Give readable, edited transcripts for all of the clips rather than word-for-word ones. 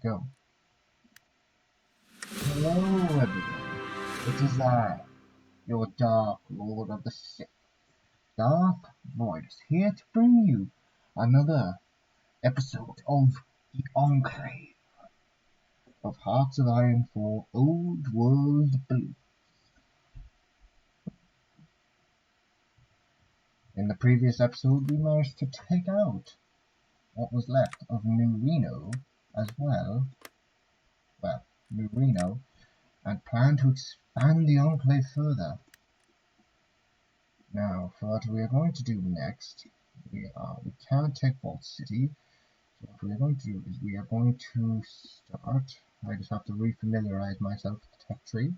go. Hello everyone, it is I, your Dark Lord of the Ship, Darth Voidus, here to bring you another episode of the Enclave of Hearts of Iron for Old World Blue. In the previous episode, we managed to take out what was left of New Reno as well, New Reno, and plan to expand the Enclave further. Now, for what we are going to do next, we can't take Vault City, so what we are going to do is we are going to start. I just have to refamiliarize myself with the tech tree.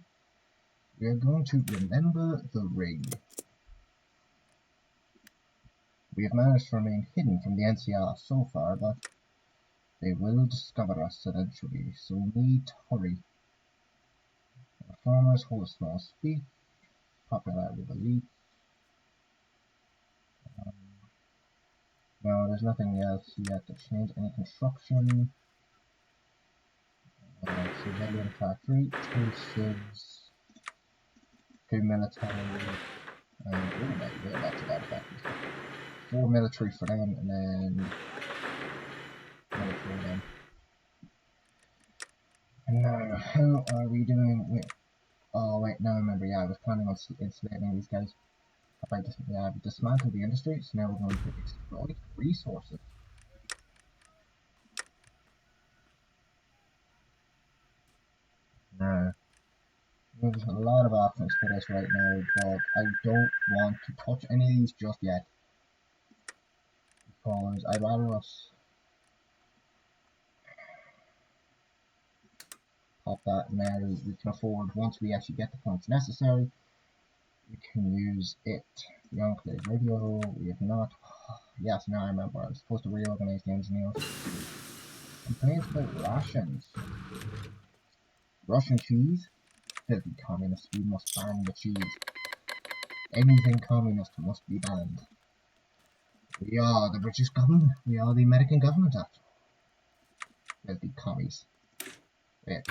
We are going to remember the ring. We have managed to remain hidden from the NCR so far, but they will discover us eventually, so we need to hurry. Our farmers hold a small speech, popularity of elite. No, there's nothing else yet to change. Any construction. Civilian factory, 2 civs, 2 military, and that's a lot of factories. 4 military for them, and then military for them. And now, how are we doing with... Oh wait, now I remember, yeah, I was planning on enslaving these guys. I've dismantled the industry, so now we're going to exploit resources. Now, there's a lot of options for this right now, but I don't want to touch any of these just yet. Because I'd rather us pop that now. We can afford, once we actually get the points necessary, we can use it. The Enclave radio, we have not. Yes, now I remember. I was supposed to reorganize the engineers. Complaints about rations. Russian cheese? Filthy communists, we must ban the cheese. Anything communist must be banned. We are the British government. We are the American government after all. Filthy commies. Wait.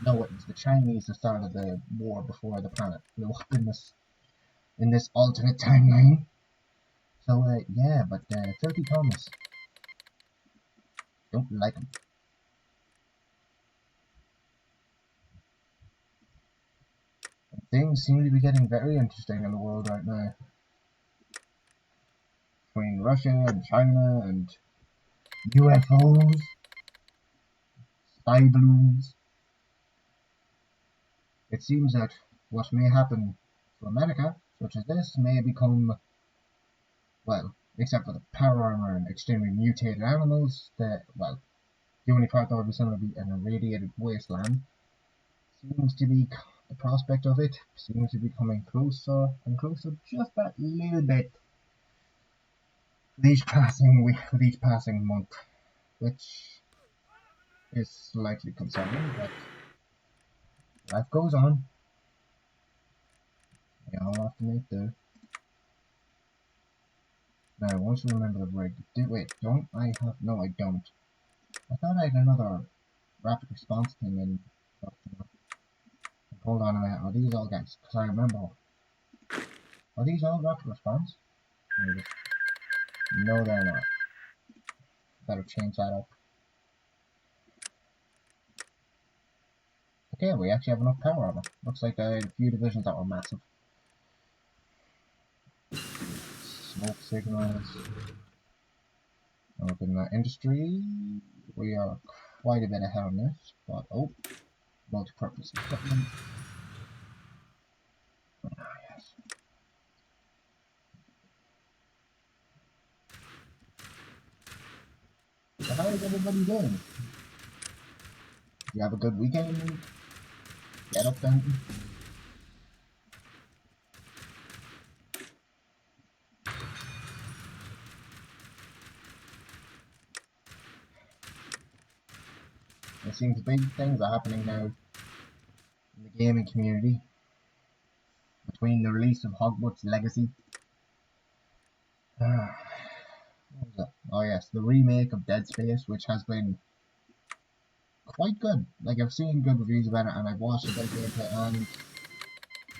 No, it was the Chinese that started the war before the planet blew up in this alternate timeline. So, yeah, but filthy commies. Don't like them. Things seem to be getting very interesting in the world right now. Between Russia and China and UFOs, spy balloons. It seems that what may happen to America, such as this, may become, well, except for the power armor and extremely mutated animals, the only part that would be similar to be an irradiated wasteland, seems to be, the prospect of it seems to be coming closer and closer just that little bit with each passing month, which is slightly concerning, but life goes on. We all have to make do. Now, once you remember the rig, wait, don't I have, no I don't. I thought I had another rapid response thing in, hold on a minute, are these all guys? Because I remember, are these all rapid response? Maybe. No, they're not. Better change that up. Okay, we actually have enough power armor. Looks like I had a few divisions that were massive. Smoke signals. Open that industry. We are quite a bit ahead on this, but oh, multi-purpose equipment. Ah, yes. So how is everybody doing? You have a good weekend? Get up then? It seems big things are happening now in the gaming community. Between the release of Hogwarts Legacy. What was that? Oh yes, the remake of Dead Space, which has been quite good. Like, I've seen good reviews about it, and I've watched a bit of gameplay, and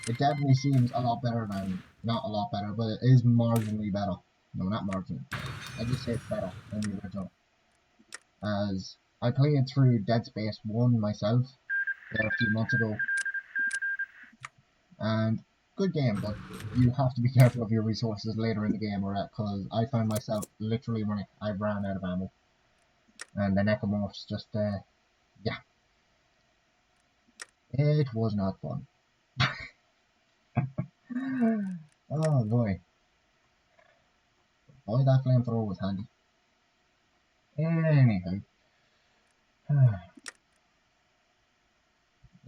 it definitely seems a lot better than, not a lot better, but it is marginally better. No, not marginally. I just say it's better than the original. As I played through Dead Space 1 myself there a few months ago, and good game, but you have to be careful of your resources later in the game, or because I found myself literally running. I ran out of ammo, and the necromorphs just, yeah, it was not fun. Oh boy, boy, that flamethrower was handy. Anyhow,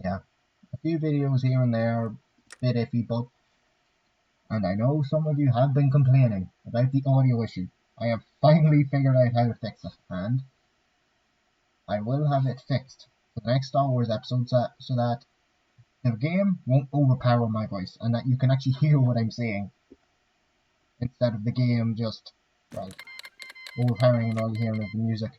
yeah, a few videos here and there, bit iffy, but, and I know some of you have been complaining about the audio issue. I have finally figured out how to fix it, and I will have it fixed for the next Star Wars episode so that the game won't overpower my voice and that you can actually hear what I'm saying instead of the game just, well, overpowering and all you hearing is the music.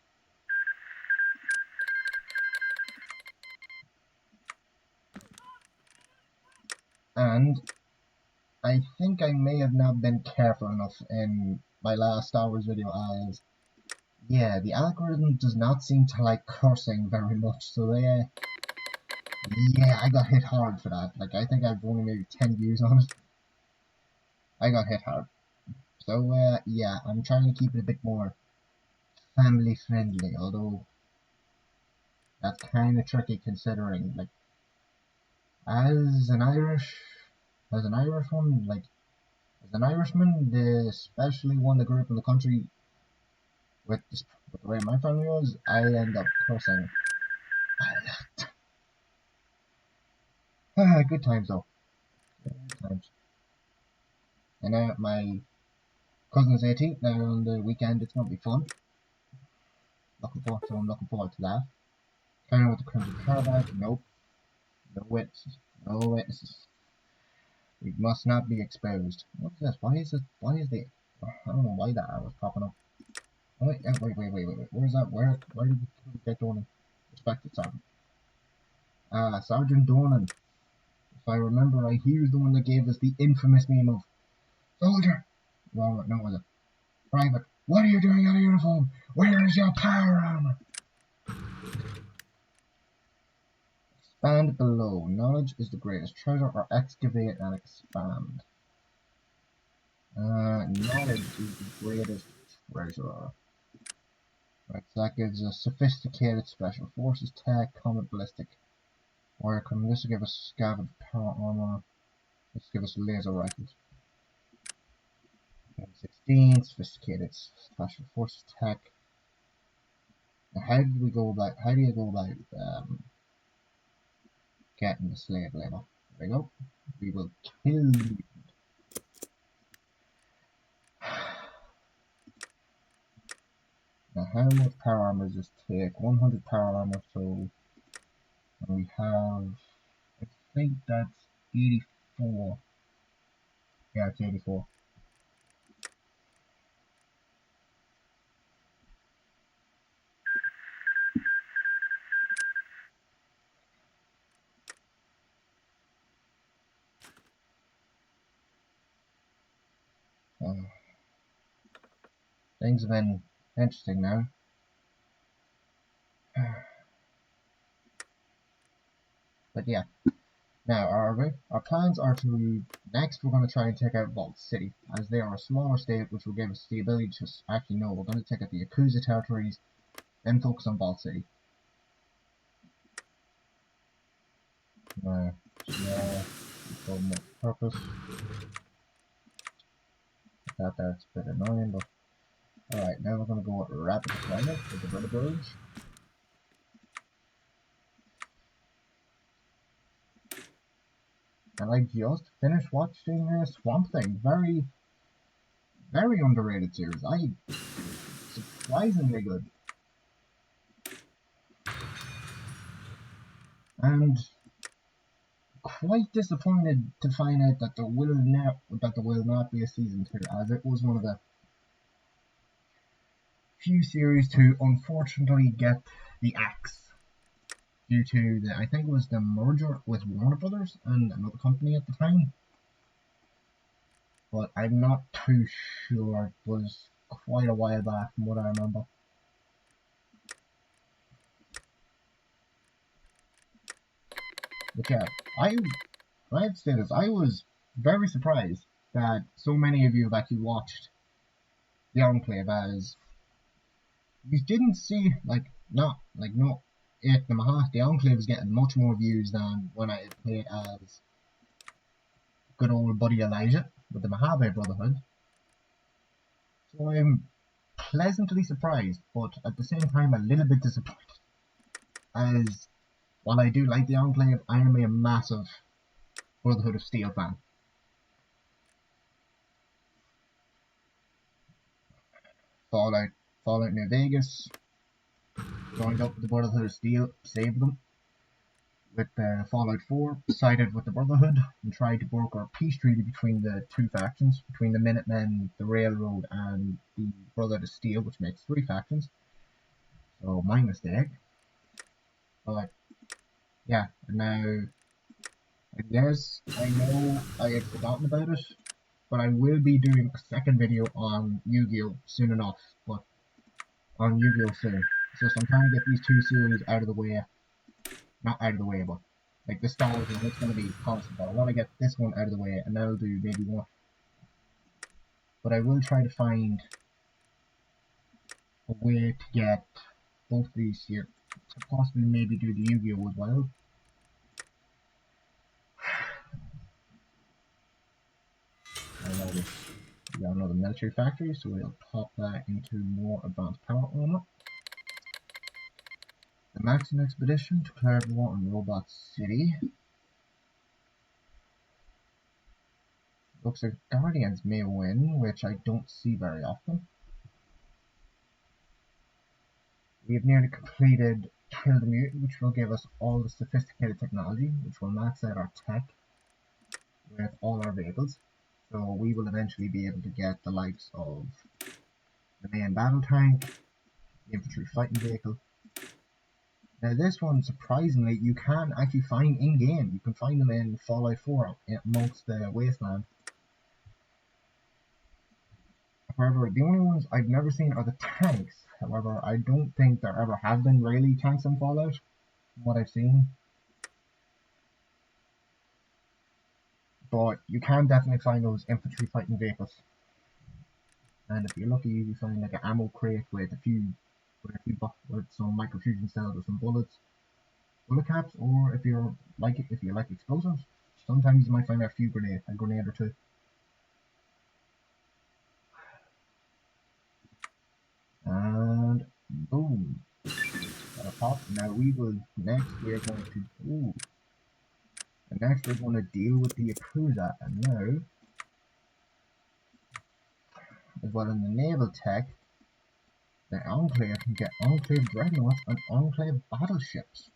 And I think I may have not been careful enough in my last Star Wars video, as yeah, the algorithm does not seem to like cursing very much, so they, yeah, I got hit hard for that. Like, I think I've only maybe 10 views on it. I got hit hard. So, yeah, I'm trying to keep it a bit more family friendly, although that's kind of tricky considering, like, as an Irish, as an Irishman, like, as an Irishman, especially one that grew up in the country with, with the way my family was, I end up cursing a lot. Good times though, good times. And now my cousin's 18th, now on the weekend it's gonna be fun. I'm looking forward to that. Carrying with the Crimson Caravan, nope. No witnesses. No witnesses. We must not be exposed. What's this? Why is it? Why is the? I don't know why that was popping up. Oh, wait, wait. Where's that? Where did we get Dornan? Respected Sergeant. Sergeant Dornan. If I remember right, he was the one that gave us the infamous meme of Soldier. Well, no, was it? Private. What are you doing out of uniform? Where is your power armor? Expand below. Knowledge is the greatest treasure, or excavate and expand. Knowledge is the greatest treasure. Right, so that gives us sophisticated special forces tech, combat ballistic wire coming. This will give us scavenged power armor. This will give us laser rifles. 16, sophisticated special forces tech. Now how do you go about getting the slave labor? There we go. We will kill you. Now how much power armor does this take? 100 power armor, so we have, I think that's 84. Yeah, it's 84. Things have been interesting now. But yeah. Now, our plans are to, next we're going to try and take out Vault City, as they are a smaller state which will give us the ability to, actually no, we're going to take out the Yakuza territories, then focus on Vault City. Yeah, for multi-purpose. That's a bit annoying, but alright, now we're going to go with Rapid Deployment with the Brother Birds. And I just finished watching Swamp Thing. Very, very underrated series. Surprisingly good. And quite disappointed to find out that there will not be a season 2, as it was one of the few series to unfortunately get the axe. due to the, I think it was the merger with Warner Brothers and another company at the time, but I'm not too sure. It was quite a while back from what I remember. But yeah, I have to say this, I was very surprised that so many of you have actually watched the Enclave, as you didn't see, like, not it, the Maha, the Enclave is getting much more views than when I played as good old buddy Elijah with the Mojave Brotherhood. So I'm pleasantly surprised, but at the same time a little bit disappointed, as while I do like the Enclave, I am a massive Brotherhood of Steel fan. Fallout, Fallout New Vegas, joined up with the Brotherhood of Steel, saved them. With Fallout 4, sided with the Brotherhood and tried to broker a peace treaty between the two factions, between the Minutemen, the Railroad, and the Brotherhood of Steel, which makes three factions. So, my mistake. But, yeah, now, yes, I know I had forgotten about it, but I will be doing a second video on Yu-Gi-Oh! Soon enough, but on Yu-Gi-Oh! Soon. So I'm trying to get these two series out of the way. Not out of the way, but like the stalls one, it's going to be constant. But I want to get this one out of the way, and then I'll do maybe one. But I will try to find a way to get both these here, to possibly maybe do the Yu-Gi-Oh! As well. I notice we got another military factory, so we'll pop that into more advanced power armor. The Maxim expedition declared war on Robot City. Looks like Guardians may win, which I don't see very often. We have nearly completed Kill the Mutant, which will give us all the sophisticated technology, which will max out our tech with all our vehicles. So we will eventually be able to get the likes of the main battle tank, the infantry fighting vehicle. Now this one, surprisingly, you can actually find in-game. You can find them in Fallout 4 amongst the wasteland. However, the only ones I've never seen are the tanks. However, I don't think there ever have been really tanks in Fallout, from what I've seen. But you can definitely find those infantry fighting vehicles. And if you're lucky, you find like an ammo crate with with some microfusion cells or some bullet caps, or if you like explosives, sometimes you might find a grenade or two. And boom, got a pop. Now we are going to deal with the Yakuza, and now, as well in the naval tech, the Enclave can get Enclave dreadnoughts and Enclave battleships,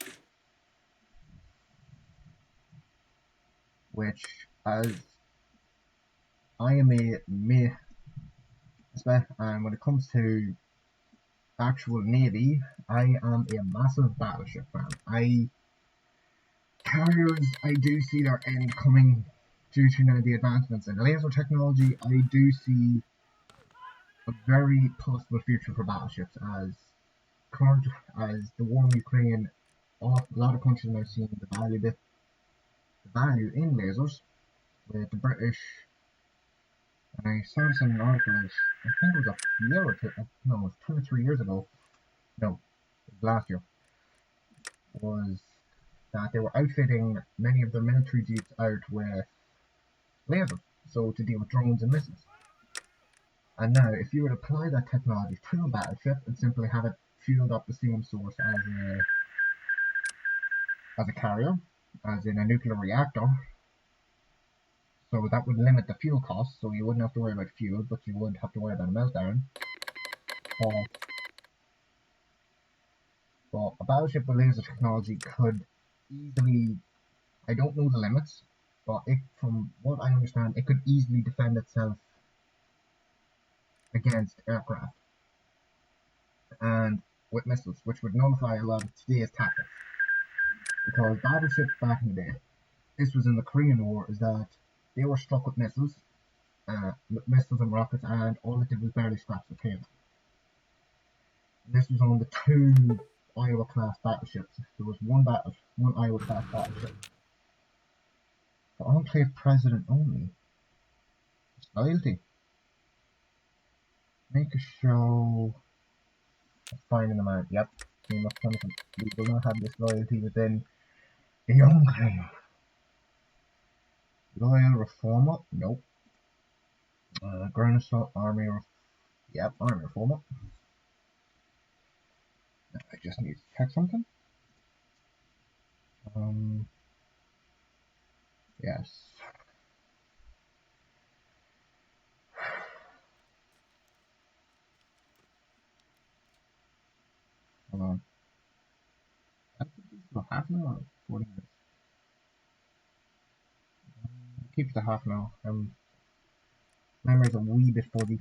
which, as I am and when it comes to actual navy, I am a massive battleship fan. Carriers, I do see their end coming due to now the advancements in laser technology. I do see a very possible future for battleships, as current as the war in Ukraine, a lot of countries are now seeing the value in lasers, with the British. And I saw this in an article, I think it was a year or two, no, it was 2 or 3 years ago, no, it was last year, was that they were outfitting many of their military jeeps out with lasers, so to deal with drones and missiles. And now, if you would apply that technology to a battleship and simply have it fueled up the same source as a carrier, as in a nuclear reactor, so that would limit the fuel costs, so you wouldn't have to worry about fuel, but you would have to worry about a meltdown. But a battleship with laser technology could easily, I don't know the limits, but from what I understand, it could easily defend itself against aircraft and with missiles, which would nullify a lot of today's tactics. Because battleships back in the day, this was in the Korean War, is that they were struck with missiles and rockets, and all it did was barely scratch the tail. This was on the two Iowa class battleships. There was one Iowa class battleship. The Enclave president only. Loyalty. Make a show. Finding the man. Yep. Team of punishment. We will not have this loyalty within the Enclave. Loyal reformer? Nope. Ground assault army. Yep, army reformer. I just need to check something. Yes. Hold on. I think this is about half an hour or 40 minutes. Keep it to half an hour. Memory's a wee bit fuzzy.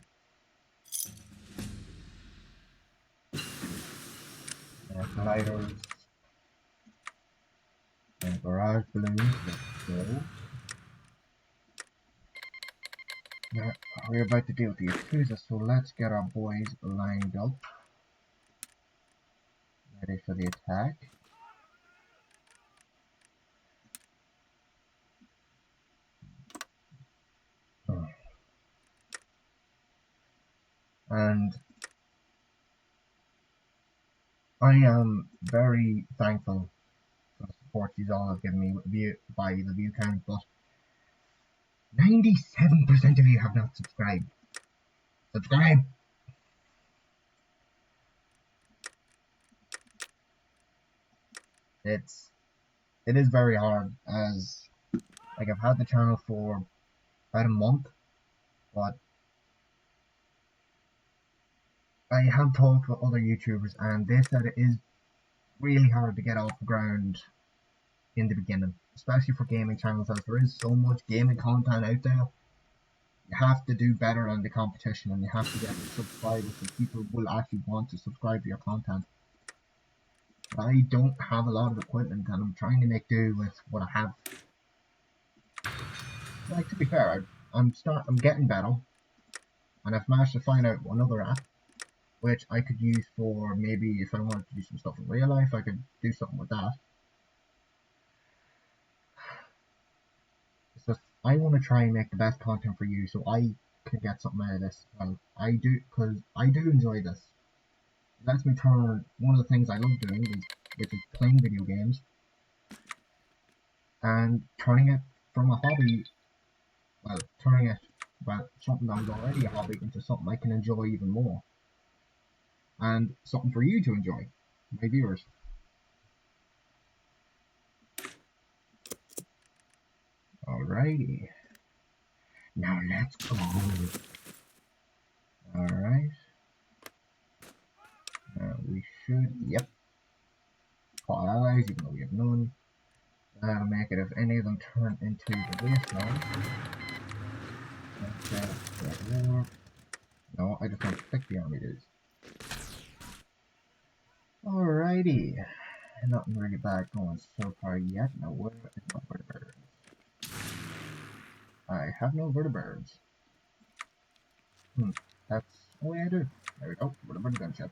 Gliders. And garage balloons. Let's go. Now, we're about to deal with the Yakuza, so let's get our boys lined up. Ready for the attack. And I am very thankful for the support you all have given me by the view count, but 97% of you have not subscribed. Subscribe! It is very hard, as like I've had the channel for about a month, but I have talked with other YouTubers and they said it is really hard to get off the ground in the beginning, especially for gaming channels, as there is so much gaming content out there. You have to do better than the competition, and you have to get subscribers so people will actually want to subscribe to your content. But I don't have a lot of equipment, and I'm trying to make do with what I have. Like, to be fair, I'm getting better, and I've managed to find out another app which I could use for maybe if I wanted to do some stuff in real life, I could do something with that. It's just I want to try and make the best content for you, so I can get something out of this. Well, I do, because I do enjoy this. It lets me turn one of the things I love doing, which is playing video games, and turning it from a hobby, something that was already a hobby into something I can enjoy even more. And something for you to enjoy, my viewers. Alrighty. Now let's go. Alright. We should, yep. Call allies, even though we have none. That'll make it if any of them turn into the wasteland. No, I just want to pick the army dudes. Alrighty. Nothing really bad going so far yet. Now, where is my vertibirds? I have no vertibirds. That's oh yeah, I do. There we go. Vertibird gunships.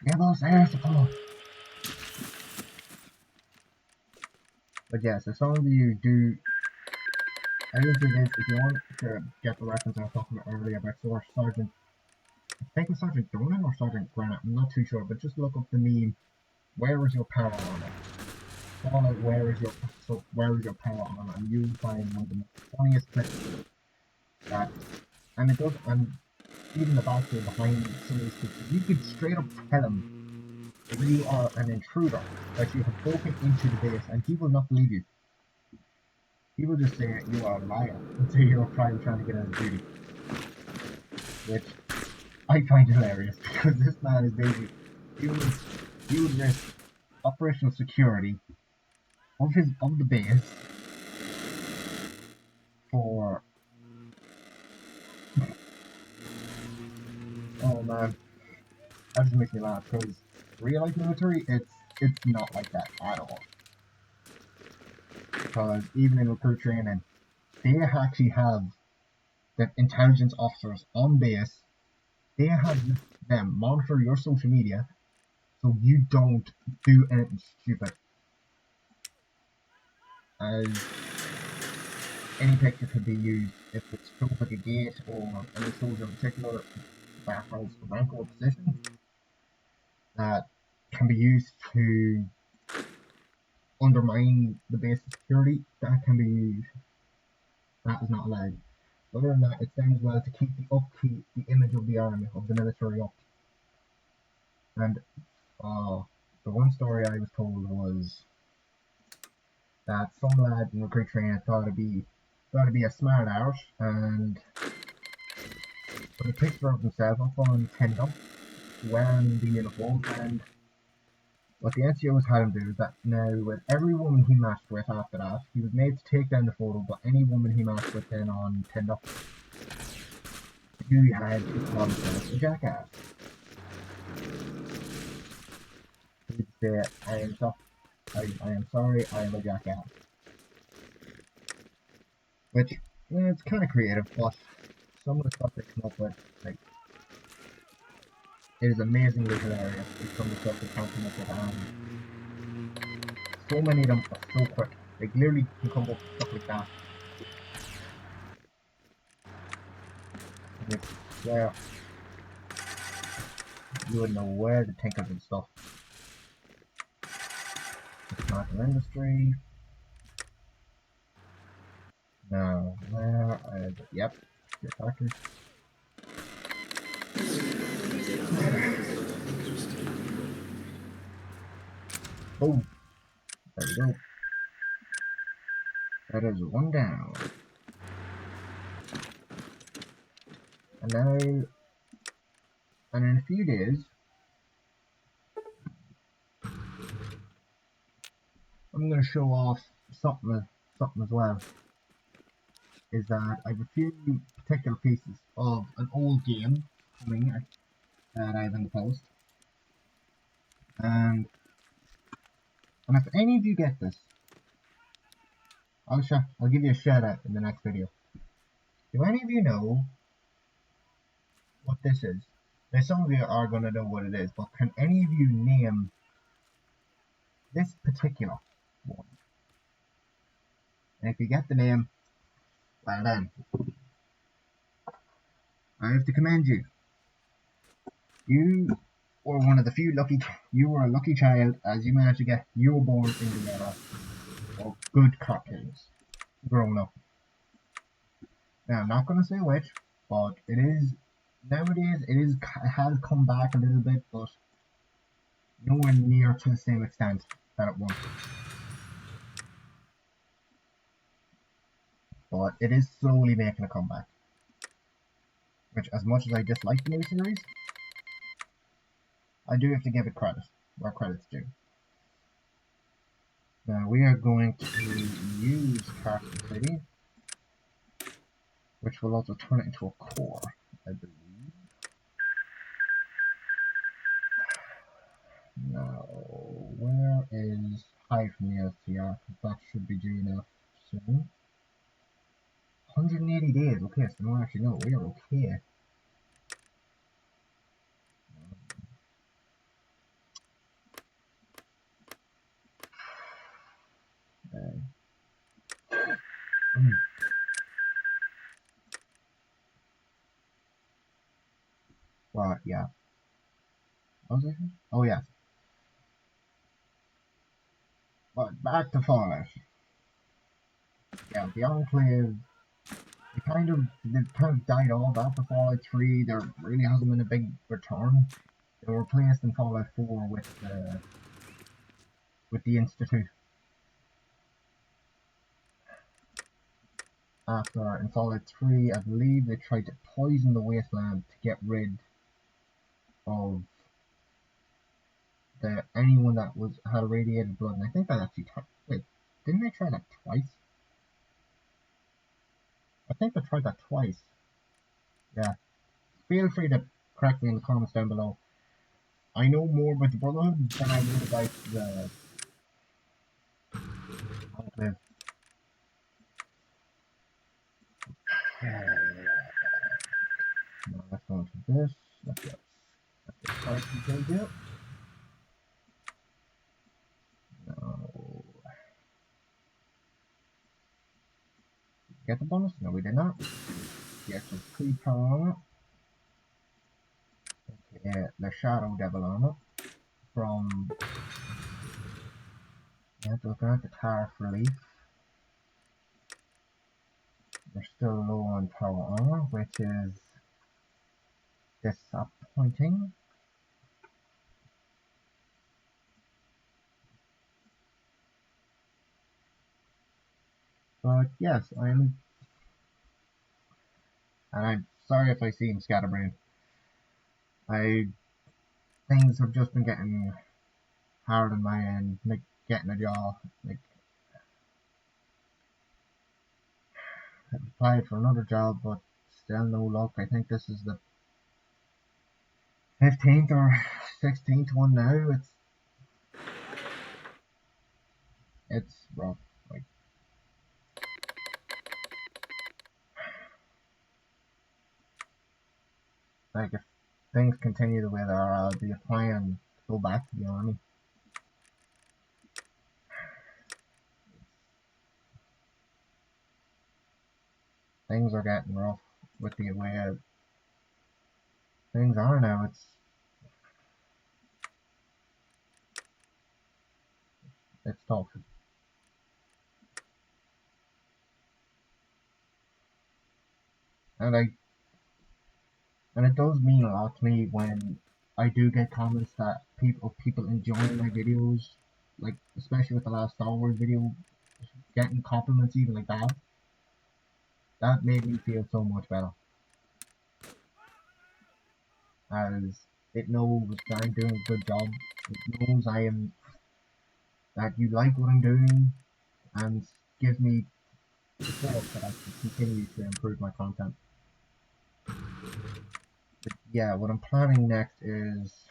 Give us air support. But yes, if some of you do, I usually this if you want to get the reference I was talking about earlier about Sergeant. I think it was Sergeant Donan or Sergeant Granite. I'm not too sure, but just look up the meme. Where is your power armor? Call it where is your power armor, and you'll find one of the funniest clips that, and it does, and even the backstory behind some of these clips, you could straight up tell him that you are an intruder, that you have broken into the base, and he will not believe you. He will just say you are a liar until you're trying to get out of duty. Which I find hilarious, because this man is basically, he would risk operational security of the base for oh man, that just makes me laugh, because real life military, it's not like that at all. Because even in recruit training, they actually have the intelligence officers on base. They have them monitor your social media so you don't do anything stupid. As any picture could be used if it shows like a gate or any soldier in particular that has a rank or position that can be used to undermine the base security, that can be used. That is not allowed. Other than that, it's done as well to keep the image of the army, of the military up. And the one story I was told was that some lad in recruit training thought it'd be a smart art and put a picture of himself up on Tinder wearing the uniform, and what the NCOs had him do is that now with every woman he matched with after that, he was made to take down the photo, but any woman he matched with then on Tinder, he had to call himself a jackass. He'd say, I am sorry, I am a jackass. Which, it's kind of creative, but some of the stuff they come up with, like, it is amazingly hilarious. It's some of the stuff they can come up with, and so many of them are so quick. Like, literally can come up with stuff like that. And it's, yeah, you wouldn't know where to think of this stuff. Dismantle industry. Now, where is it? Yep, your factory. Oh, there we go. That is one down. And now, and in a few days, I'm going to show off something as well. Is that I have a few particular pieces of an old game coming that I have in the post. And if any of you get this, I'll give you a shout out in the next video. Do any of you know what this is? Now some of you are going to know what it is, but can any of you name this particular one? And if you get the name, well then, I have to commend you. You were one of the few you were a lucky child as you managed to get, you were born in the era of good cartoons growing up. Now I'm not going to say which, but it is, nowadays it has come back a little bit, but nowhere near to the same extent that it once was. But it is slowly making a comeback. Which, as much as I dislike the new series, I do have to give it credit where credit's due. Now we are going to use Carson City, which will also turn it into a core, I believe. Now, where is Hive from the LCR? That should be due enough soon. 180 days, okay, so no, actually, no, we are okay. Well, yeah. What was I saying? Oh, yeah. But back to Fallout. Yeah, the Enclave, they've kind of died off after Fallout 3. There really hasn't been a big return. They were replaced in Fallout 4 with the Institute. After, in Fallout 3, I believe they tried to poison the wasteland to get rid of anyone that had irradiated blood, and I think that actually wait, didn't they try that twice? I think they tried that twice. Yeah. Feel free to correct me in the comments down below. I know more about the Brotherhood than I know about the Enclave. Now let's go into this. Let's get card details out. No. Get the bonus? No, we did not. The actual free power armor. Okay, the Shadow Devil armor from. Yeah, looking at the Tariff Relief. They're still low on power armor, which is disappointing. But yes, and I'm sorry if I seem scatterbrained. Things have just been getting hard on my end, like getting a job. Like I've applied for another job, but still no luck. I think this is the 15th or 16th one now. It's rough. Like if things continue the way they are, I'll be applying to go back to the army. Things are getting rough with the way things are now. It's tough, and it does mean a lot to me when I do get comments that people enjoying my videos, like especially with the last Star Wars video, getting compliments even like that. That made me feel so much better, as it knows that I'm doing a good job. It knows that you like what I'm doing, and gives me support that I can continue to improve my content. But yeah, what I'm planning next is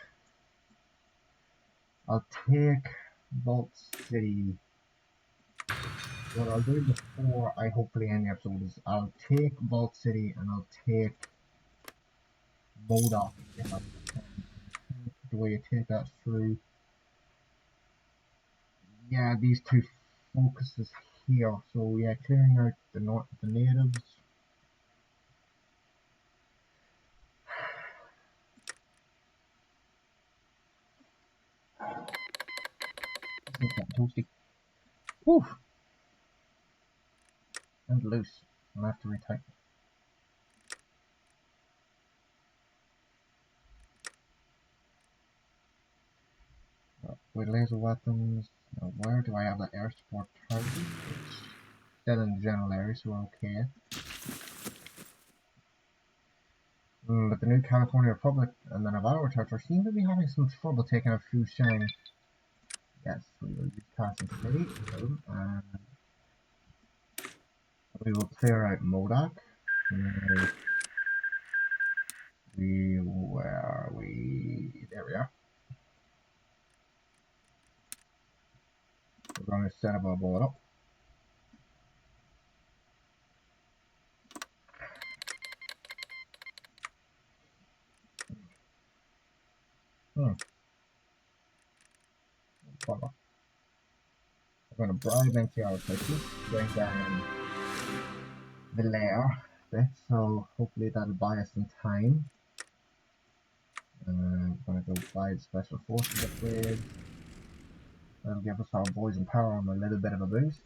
I'll take Vault City. What I'll do before I hopefully end the episode is I'll take Vault City and I'll take Modoc if I can. The way you take that through. Yeah, these two focuses here. So yeah, clearing out the natives. This is getting toasty. Whew! And loose. I'll have to retighten. With laser weapons. Now where do I have that air support target? It's still in the general area, so we're okay. But the new California Republic and the Navarro Territory seem to be having some trouble taking out Fushan. Yes, we will use Passing City, and we will clear out Modoc. Where are we? There we are. We're going to set up our board up. We're going to bribe NCR quickly, bring down the layer bit, so hopefully that'll buy us some time. We're going to go buy the special forces upgrade. That'll give us our boys in power armor a little bit of a boost.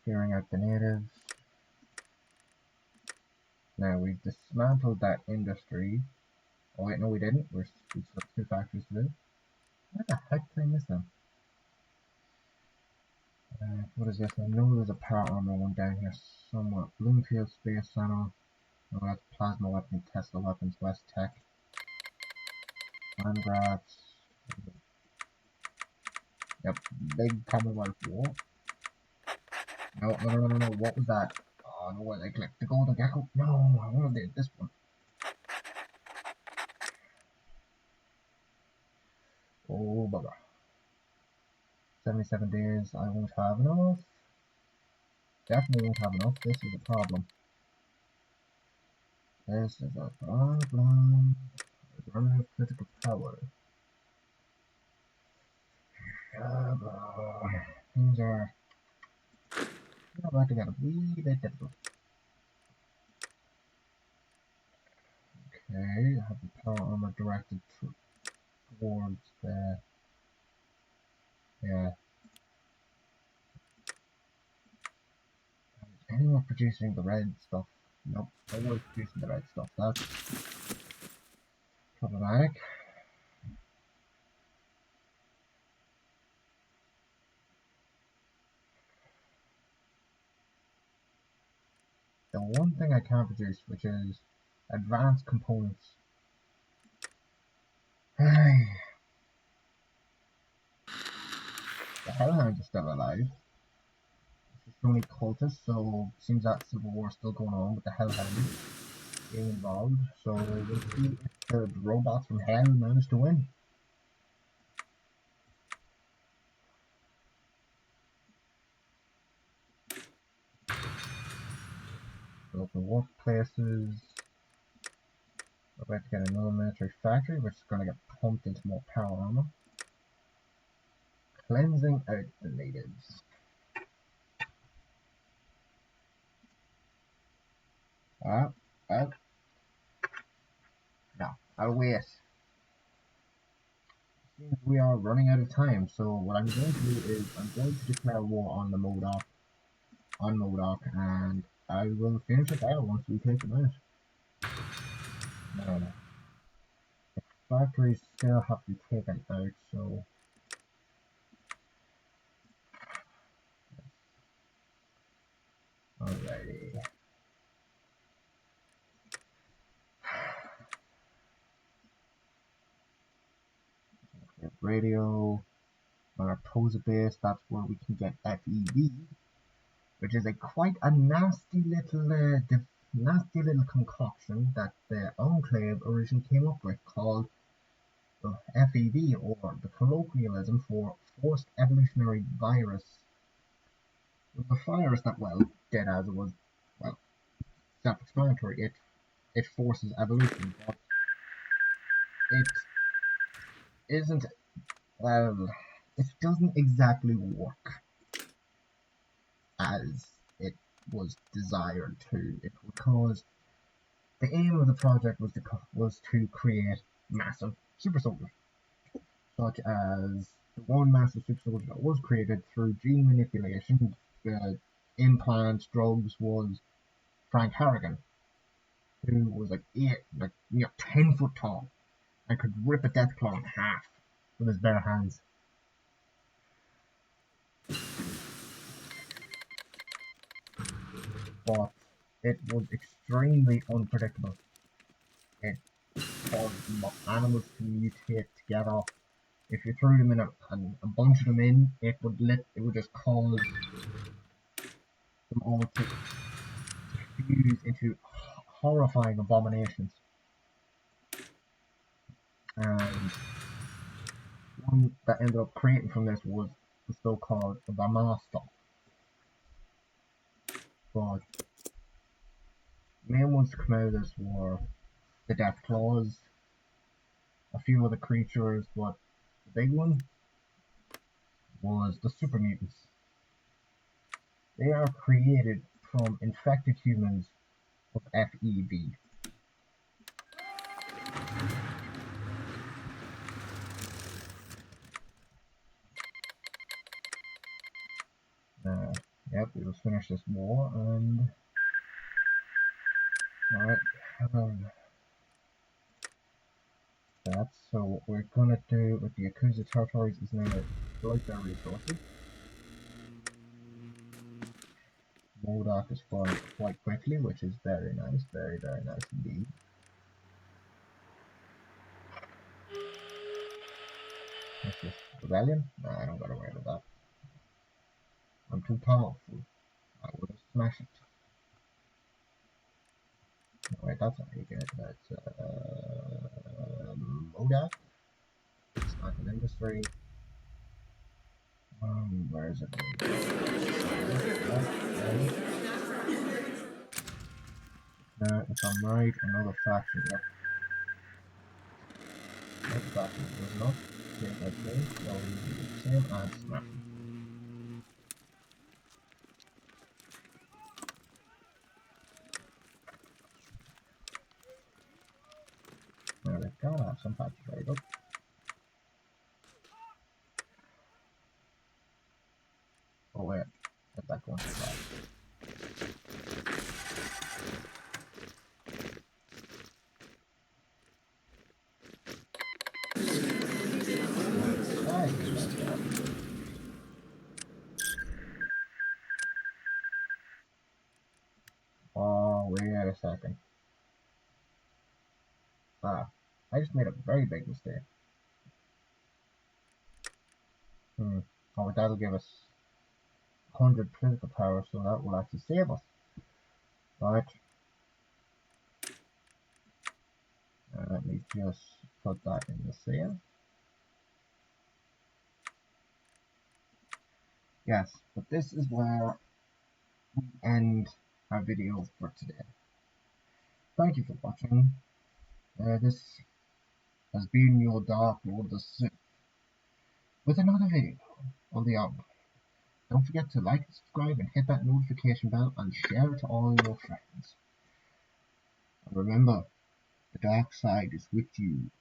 Clearing out the natives. Now we've dismantled that industry. Oh wait, no we didn't. We've got two factories to do. Where the heck did I miss them? What is this? I know there's a power armor one down here somewhere. Bloomfield Space Center. Oh, that's Plasma Weapon, Tesla Weapons, West Tech. Landgraphs. Yep, big Commonwealth War. No, what was that? Oh no, I clicked the golden gecko. No, I wanted this one. 77 days, I won't have enough. Definitely won't have enough. This is a problem. This is a problem. Running of critical power. Things are about to get a wee bit difficult. Okay, I have the power armor directed towards the... Yeah. Is anyone producing the red stuff? Nope, nobody's producing the red stuff. That's problematic. The one thing I can't produce, which is advanced components. The Hellhounds are still alive. It's only cultists, so it seems that civil war is still going on with the Hellhounds being involved. So we'll see if the robots from Hell manage to win. Open workplaces. We're about to get another military factory, which is going to get pumped into more power armor. Cleansing out the natives. No, I'll wait. It seems we are running out of time, so what I'm going to do is I'm going to declare war on the Modoc, and I will finish it out once we take them out. No. The factories still have to be taken out, so... Alrighty. Radio, our poser base, that's where we can get FEV, which is quite a nasty little concoction that the Enclave originally came up with, called the FEV, or the colloquialism for forced evolutionary virus. It was a virus that, well, dead as it was, well, self-explanatory. It forces evolution, but it isn't, well, it doesn't exactly work as it was desired to. It would cause, the aim of the project was to create massive super soldiers, such as the one massive super soldier that was created through gene manipulation, implants, drugs, was Frank Harrigan, who was 10 foot tall and could rip a Deathclaw in half with his bare hands. But it was extremely unpredictable. It caused animals to mutate together. If you threw them in a bunch of them in, it would just cause them all to fuse into horrifying abominations. And one that ended up creating from this was the so-called the Master. But the main ones to come out of this were the Deathclaws, a few other creatures, but the big one was the super mutants. They are created from infected humans of FEV. Yep, we will finish this war and... Alright, that's so what we're gonna do with the Yakuza territories is now exploit their resources. Modoc is falling quite quickly, which is very nice, very, very nice indeed. What's this? Rebellion? Nah, I don't gotta worry about that. I'm too powerful. I would have smashed it. Oh, wait, that's not you get. That's Modoc. It's not an industry. Where is it? If I'm right, another factory. Yep. Another factory. There's enough. Take that place. So we do the same and snap. Now they've got to have some factory. There you go. Oh wait, let that go into the lab. Oh, wait a second. I just made a very big mistake. Oh, that'll give us 100 critical power, so that will actually save us. Right. Let me just put that in the save. Yes, but this is where we end our video for today. Thank you for watching. This has been your Dark Lord the Sith with another video on the Enclave. Don't forget to like, subscribe, and hit that notification bell and share it to all your friends. And remember, the dark side is with you.